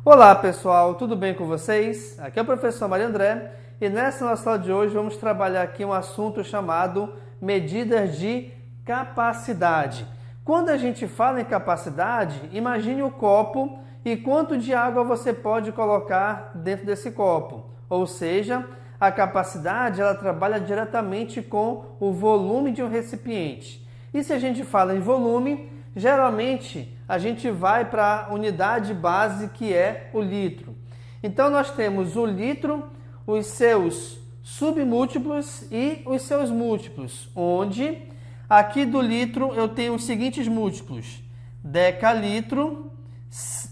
Olá pessoal, tudo bem com vocês? Aqui é o professor Mário André e nessa nossa aula de hoje vamos trabalhar aqui um assunto chamado medidas de capacidade. Quando a gente fala em capacidade, imagine o copo e quanto de água você pode colocar dentro desse copo. Ou seja, a capacidade ela trabalha diretamente com o volume de um recipiente. E se a gente fala em volume, geralmente a gente vai para a unidade base que é o litro. Então nós temos o litro, os seus submúltiplos e os seus múltiplos, onde aqui do litro eu tenho os seguintes múltiplos: decalitro,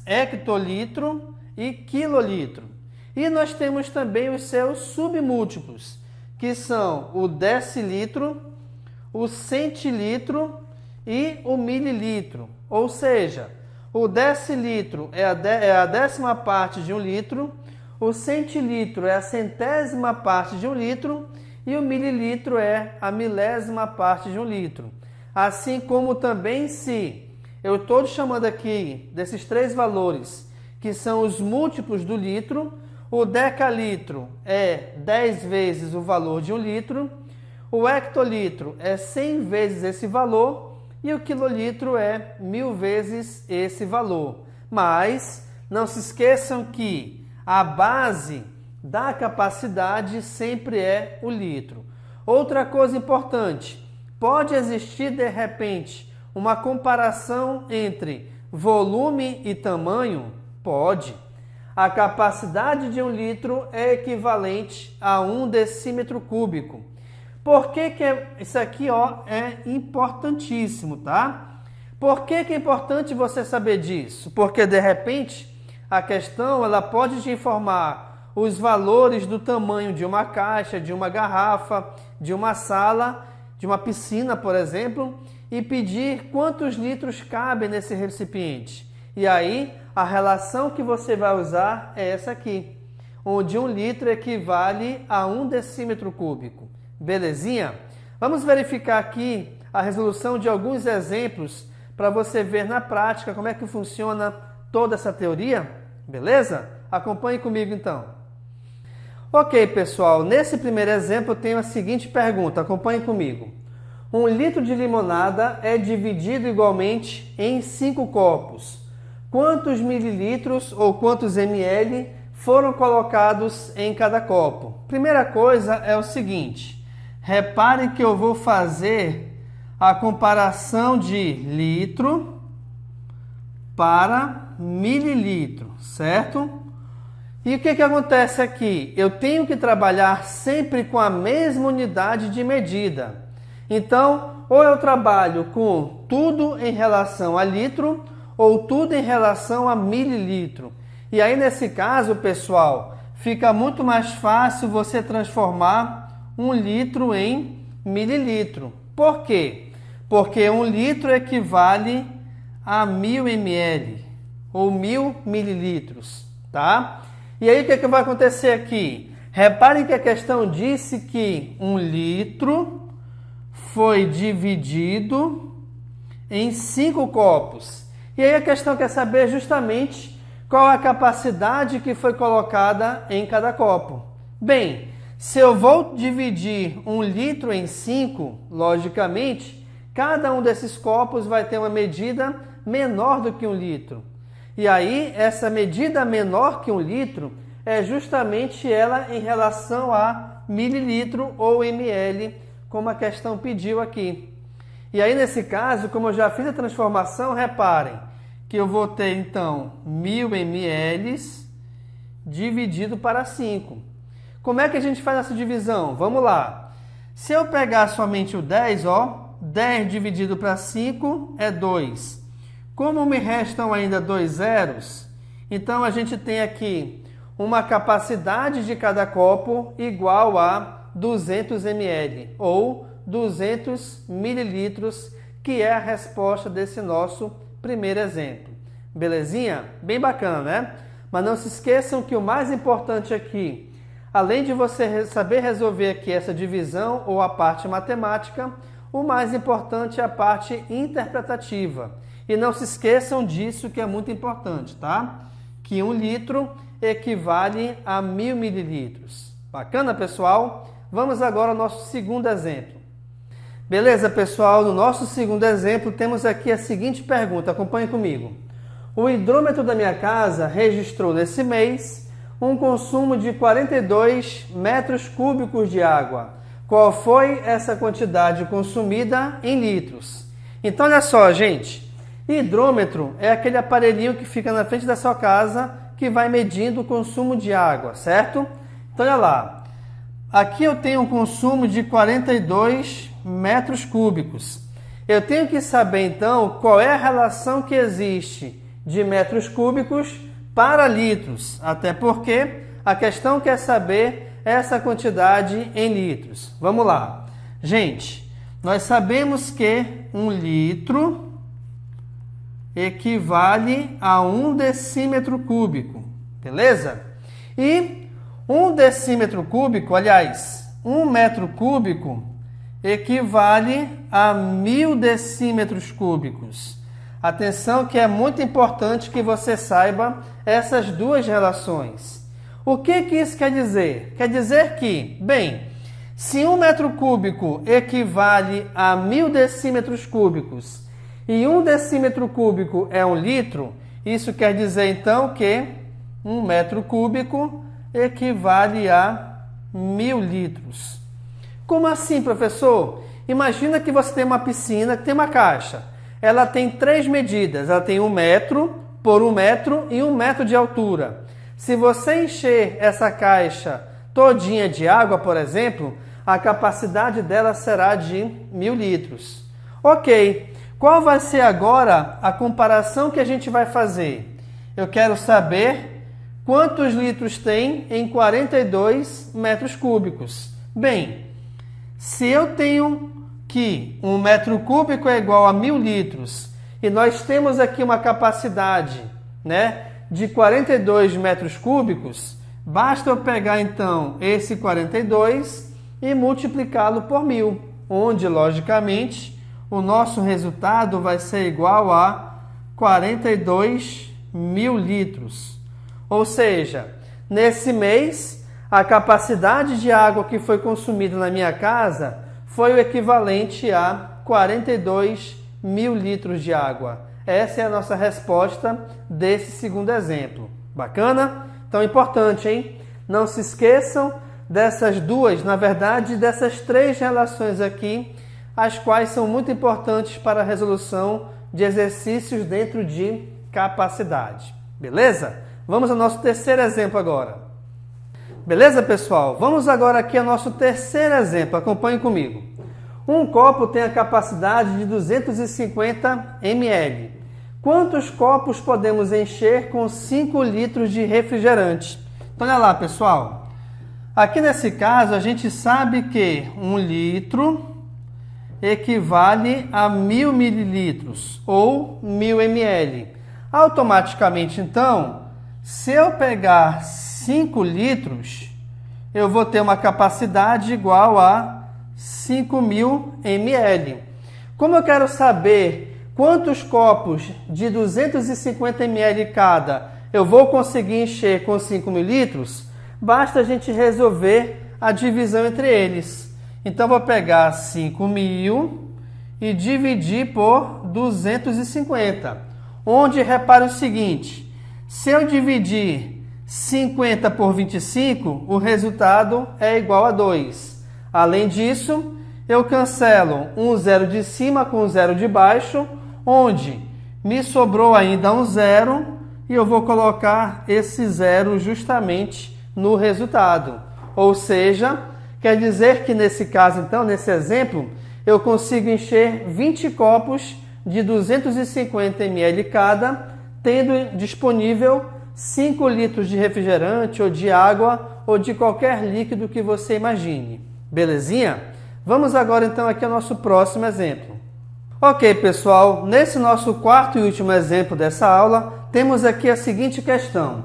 hectolitro e quilolitro. E nós temos também os seus submúltiplos, que são o decilitro, o centilitro e o mililitro. Ou seja, o decilitro é a décima parte de um litro, o centilitro é a centésima parte de um litro e o mililitro é a milésima parte de um litro. Assim como também se eu estou chamando aqui desses três valores, que são os múltiplos do litro, o decalitro é 10 vezes o valor de um litro, o hectolitro é 100 vezes esse valor e o quilolitro é 1000 vezes esse valor. Mas não se esqueçam que a base da capacidade sempre é o litro. Outra coisa importante, pode existir de repente uma comparação entre volume e tamanho? Pode. A capacidade de um litro é equivalente a 1 decímetro cúbico. Por que isso aqui é importantíssimo, tá? Por que é importante você saber disso? Porque de repente a questão ela pode te informar os valores do tamanho de uma caixa, de uma garrafa, de uma sala, de uma piscina, por exemplo, e pedir quantos litros cabem nesse recipiente. E aí a relação que você vai usar é essa aqui, onde 1 litro equivale a 1 decímetro cúbico. Belezinha? Vamos verificar aqui a resolução de alguns exemplos para você ver na prática como é que funciona toda essa teoria. Beleza? Acompanhe comigo então. Ok, pessoal, nesse primeiro exemplo eu tenho a seguinte pergunta, acompanhe comigo. 1 litro de limonada é dividido igualmente em 5 copos. Quantos mililitros ou quantos ml foram colocados em cada copo? Primeira coisa é o seguinte, repare que eu vou fazer a comparação de litro para mililitro, certo? E o que acontece aqui? Eu tenho que trabalhar sempre com a mesma unidade de medida. Então, ou eu trabalho com tudo em relação a litro, ou tudo em relação a mililitro. E aí, nesse caso, pessoal, fica muito mais fácil você transformar 1 litro em mililitro. Por quê? Porque 1 litro equivale a 1000 ml, ou 1000 mililitros, tá? E aí, o que vai acontecer aqui? Reparem que a questão disse que 1 litro foi dividido em 5 copos. E aí a questão quer saber justamente qual a capacidade que foi colocada em cada copo. Bem, se eu vou dividir 1 litro em 5, logicamente, cada um desses copos vai ter uma medida menor do que 1 litro. E aí, essa medida menor que 1 litro é justamente ela em relação a mililitro ou ml, como a questão pediu aqui. E aí, nesse caso, como eu já fiz a transformação, reparem que eu vou ter, então, 1000 ml dividido para 5. Como é que a gente faz essa divisão? Vamos lá. Se eu pegar somente o 10, 10 dividido para 5 é 2. Como me restam ainda 2 zeros, então a gente tem aqui uma capacidade de cada copo igual a 200 ml, ou 200 mililitros, que é a resposta desse nosso primeiro exemplo. Belezinha? Bem bacana, né? Mas não se esqueçam que o mais importante aqui, além de você saber resolver aqui essa divisão ou a parte matemática, o mais importante é a parte interpretativa. E não se esqueçam disso, que é muito importante, tá? que 1 litro equivale a 1.000 mililitros. Bacana, pessoal? Vamos agora ao nosso segundo exemplo. Beleza, pessoal? No nosso segundo exemplo, temos aqui a seguinte pergunta. Acompanhe comigo. O hidrômetro da minha casa registrou nesse mês um consumo de 42 metros cúbicos de água. Qual foi essa quantidade consumida em litros? Então, olha só, gente. Hidrômetro é aquele aparelhinho que fica na frente da sua casa que vai medindo o consumo de água, certo? Então, olha lá. Aqui eu tenho um consumo de 42 metros cúbicos. Eu tenho que saber, então, qual é a relação que existe de metros cúbicos para litros. Até porque a questão quer saber essa quantidade em litros. Vamos lá. Gente, nós sabemos que 1 litro equivale a 1 decímetro cúbico, beleza? E 1 decímetro cúbico, aliás, 1 metro cúbico equivale a 1.000 decímetros cúbicos. Atenção que é muito importante que você saiba essas duas relações. O que isso quer dizer? Quer dizer que, bem, se 1 metro cúbico equivale a 1.000 decímetros cúbicos e 1 decímetro cúbico é 1 litro, isso quer dizer então que 1 metro cúbico equivale a 1.000 litros. Como assim, professor? Imagina que você tem uma piscina que tem uma caixa. Ela tem 3 medidas. Ela tem 1 metro por 1 metro e 1 metro de altura. Se você encher essa caixa todinha de água, por exemplo, a capacidade dela será de 1.000 litros. Ok. Qual vai ser agora a comparação que a gente vai fazer? Eu quero saber quantos litros tem em 42 metros cúbicos. Bem, se eu tenho que 1 metro cúbico é igual a 1.000 litros e nós temos aqui uma capacidade, de 42 metros cúbicos, basta eu pegar então esse 42 e multiplicá-lo por 1.000, onde logicamente o nosso resultado vai ser igual a 42.000 litros. Ou seja, nesse mês, a capacidade de água que foi consumida na minha casa foi o equivalente a 42.000 litros de água. Essa é a nossa resposta desse segundo exemplo. Bacana? Então, importante, hein? Não se esqueçam dessas duas, na verdade, dessas 3 relações aqui, as quais são muito importantes para a resolução de exercícios dentro de capacidade. Beleza? Vamos ao nosso terceiro exemplo agora. Beleza, pessoal? Vamos agora aqui ao nosso terceiro exemplo. Acompanhe comigo. Um copo tem a capacidade de 250 ml. Quantos copos podemos encher com 5 litros de refrigerante? Então, olha lá, pessoal. Aqui nesse caso, a gente sabe que 1 litro equivale a 1.000 mililitros ou 1.000 ml. Automaticamente, então, se eu pegar 5 litros, eu vou ter uma capacidade igual a 5.000 ml. Como eu quero saber quantos copos de 250 ml cada eu vou conseguir encher com 5.000 litros, basta a gente resolver a divisão entre eles. Então, vou pegar 5.000 e dividir por 250, onde repara o seguinte, se eu dividir 50 por 25, o resultado é igual a 2. Além disso, eu cancelo um zero de cima com um zero de baixo, onde me sobrou ainda um zero e eu vou colocar esse zero justamente no resultado. Ou seja, quer dizer que nesse caso, então, nesse exemplo, eu consigo encher 20 copos de 250 ml cada, tendo disponível 5 litros de refrigerante ou de água ou de qualquer líquido que você imagine. Belezinha? Vamos agora então aqui ao nosso próximo exemplo. Ok, pessoal, nesse nosso quarto e último exemplo dessa aula, temos aqui a seguinte questão.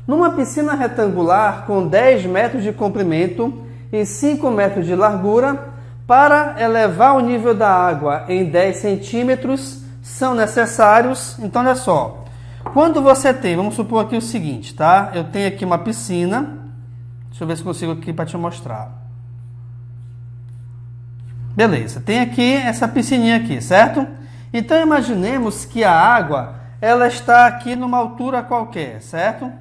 Numa piscina retangular com 10 metros de comprimento e 5 metros de largura, para elevar o nível da água em 10 centímetros, são necessários, então olha só, Quando você tem, vamos supor aqui o seguinte, tá? Eu tenho aqui uma piscina. Deixa eu ver se consigo aqui para te mostrar. Beleza, tem aqui essa piscininha aqui, certo? Então imaginemos que a água, ela está aqui numa altura qualquer, certo?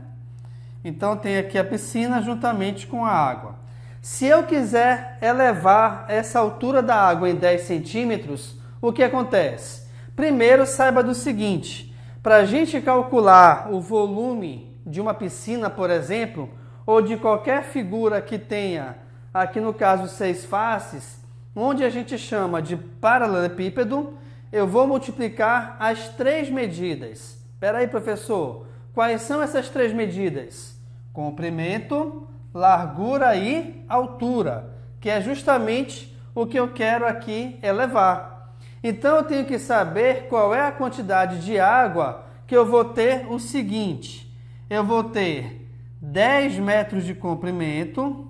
Então tem aqui a piscina juntamente com a água. Se eu quiser elevar essa altura da água em 10 centímetros, o que acontece? Primeiro saiba do seguinte, para a gente calcular o volume de uma piscina, por exemplo, ou de qualquer figura que tenha, aqui no caso 6 faces, onde a gente chama de paralelepípedo, eu vou multiplicar as 3 medidas. Espera aí, professor, quais são essas 3 medidas? Comprimento, largura e altura, que é justamente o que eu quero aqui elevar. Então eu tenho que saber qual é a quantidade de água que eu vou ter o seguinte. Eu vou ter 10 metros de comprimento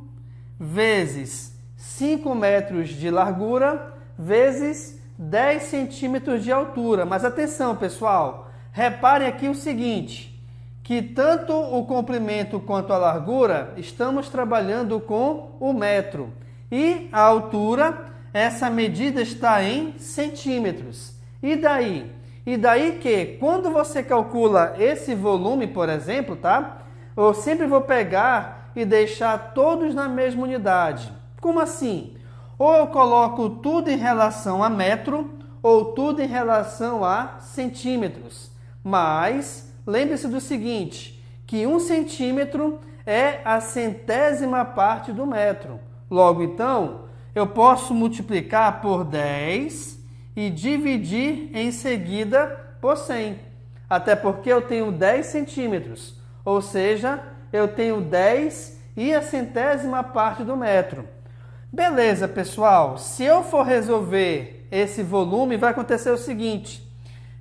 vezes 5 metros de largura vezes 10 centímetros de altura. Mas atenção, pessoal, reparem aqui o seguinte, que tanto o comprimento quanto a largura estamos trabalhando com o metro. E a altura, essa medida está em centímetros. E daí? E daí que, quando você calcula esse volume, por exemplo, tá? Eu sempre vou pegar e deixar todos na mesma unidade. Como assim? Ou eu coloco tudo em relação a metro, ou tudo em relação a centímetros. Mas lembre-se do seguinte, que 1 centímetro é a centésima parte do metro. Logo, então, eu posso multiplicar por 10 e dividir em seguida por 100. Até porque eu tenho 10 centímetros, ou seja, eu tenho 10 e a centésima parte do metro. Beleza, pessoal, se eu for resolver esse volume, vai acontecer o seguinte.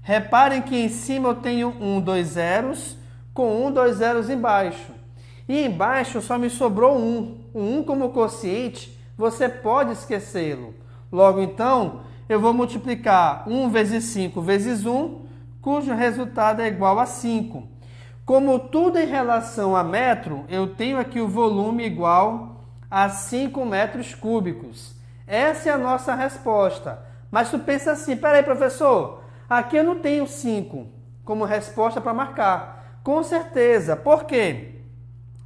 Reparem que em cima eu tenho 2 zeros com 2 zeros embaixo. E embaixo só me sobrou 1. O 1 como quociente, você pode esquecê-lo. Logo, então, eu vou multiplicar 1 vezes 5 vezes 1, cujo resultado é igual a 5. Como tudo em relação a metro, eu tenho aqui o volume igual a 5 metros cúbicos. Essa é a nossa resposta. Mas tu pensa assim, peraí, professor, aqui eu não tenho 5 como resposta para marcar. Com certeza. Por quê?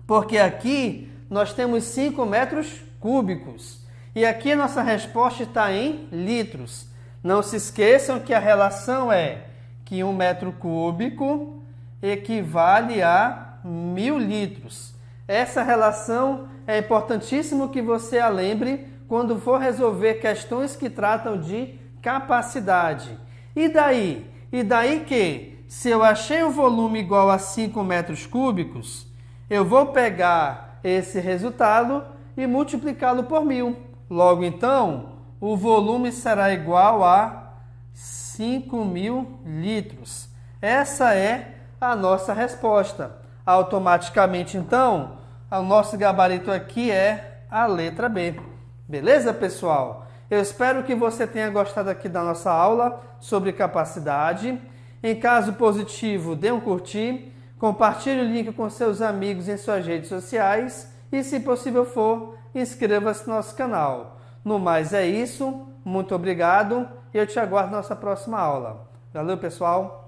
Porque aqui nós temos 5 metros cúbicos. E aqui a nossa resposta está em litros. Não se esqueçam que a relação é que 1 metro cúbico equivale a 1000 litros. Essa relação é importantíssimo que você a lembre quando for resolver questões que tratam de capacidade. E daí? E daí que, se eu achei o volume igual a 5 metros cúbicos, eu vou pegar esse resultado e multiplicá-lo por 1000. Logo, então, o volume será igual a 5.000 litros. Essa é a nossa resposta. Automaticamente, então, o nosso gabarito aqui é a letra B. Beleza, pessoal? Eu espero que você tenha gostado aqui da nossa aula sobre capacidade. Em caso positivo, dê um curtir, compartilhe o link com seus amigos em suas redes sociais e, se possível for, inscreva-se no nosso canal. No mais é isso, muito obrigado e eu te aguardo na nossa próxima aula. Valeu, pessoal!